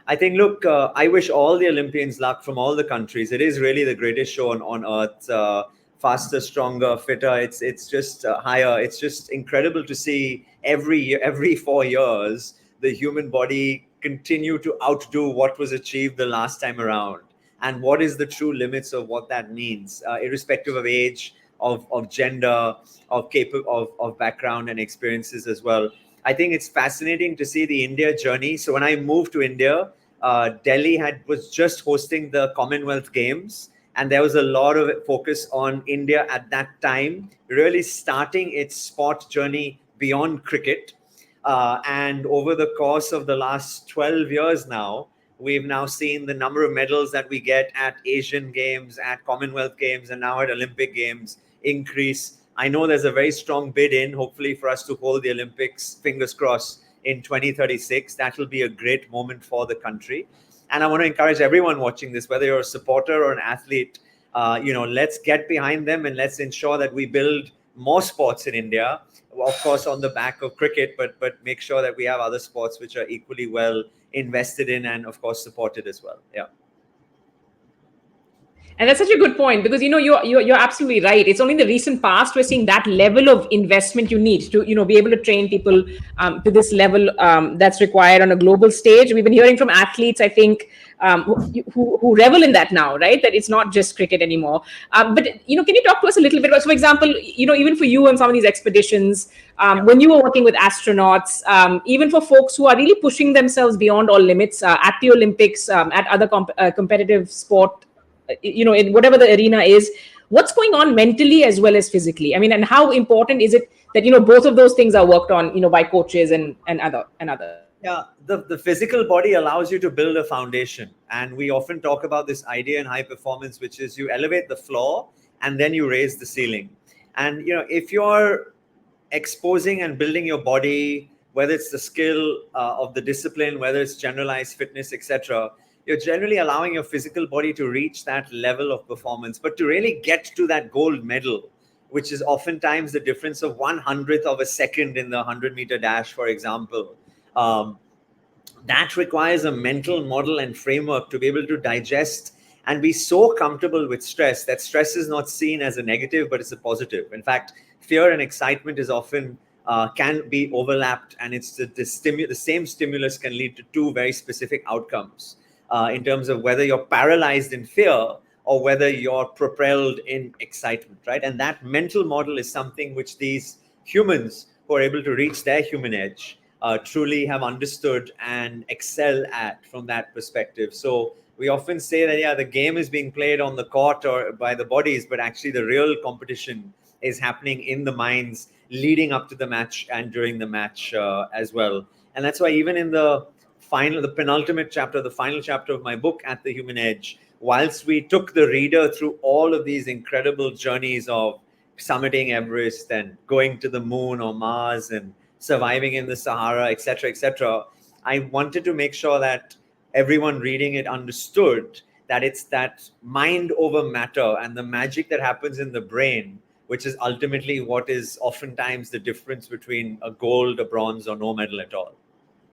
I think, look, I wish all the Olympians luck from all the countries. It is really the greatest show on earth. Faster, stronger, fitter. It's just higher. It's just incredible to see every year, every 4 years, the human body continue to outdo what was achieved the last time around. And what is the true limits of what that means, irrespective of age, of gender, of background and experiences as well. I think it's fascinating to see the India journey. So when I moved to India, Delhi was just hosting the Commonwealth Games, and there was a lot of focus on India at that time, really starting its sport journey beyond cricket. And over the course of the last 12 years now, we've now seen the number of medals that we get at Asian Games, at Commonwealth Games, and now at Olympic Games increase. I know there's a very strong bid in, hopefully, for us to hold the Olympics, fingers crossed, in 2036. That will be a great moment for the country. And I want to encourage everyone watching this, whether you're a supporter or an athlete, let's get behind them and let's ensure that we build more sports in India, of course, on the back of cricket, but make sure that we have other sports which are equally well invested in and, of course, supported as well. Yeah. And that's such a good point, because you're absolutely right. It's only in the recent past we're seeing that level of investment you need to be able to train people to this level that's required on a global stage. We've been hearing from athletes, I think, who revel in that now, right? That it's not just cricket anymore. But can you talk to us a little bit about, so for example, even for you on some of these expeditions, when you were working with astronauts, even for folks who are really pushing themselves beyond all limits at the Olympics, at other competitive sport, in whatever the arena is, what's going on mentally as well as physically? I mean, and how important is it that both of those things are worked on by coaches and other. Yeah, the physical body allows you to build a foundation, and we often talk about this idea in high performance, which is you elevate the floor and then you raise the ceiling. And if you're exposing and building your body, whether it's the skill of the discipline, whether it's generalized fitness, etc., you're generally allowing your physical body to reach that level of performance. But to really get to that gold medal, which is oftentimes the difference of 1/100th of a second in the 100-meter dash, for example, that requires a mental model and framework to be able to digest and be so comfortable with stress that stress is not seen as a negative, but it's a positive. In fact, fear and excitement is often can be overlapped, and it's the same stimulus can lead to two very specific outcomes. In terms of whether you're paralyzed in fear or whether you're propelled in excitement, right? And that mental model is something which these humans who are able to reach their human edge truly have understood and excel at from that perspective. So we often say that, the game is being played on the court or by the bodies, but actually the real competition is happening in the minds leading up to the match and during the match as well. And that's why even in the penultimate chapter, the final chapter of my book, At the Human Edge, whilst we took the reader through all of these incredible journeys of summiting Everest and going to the moon or Mars and surviving in the Sahara, etc., I wanted to make sure that everyone reading it understood that it's that mind over matter and the magic that happens in the brain, which is ultimately what is oftentimes the difference between a gold, a bronze, or no medal at all.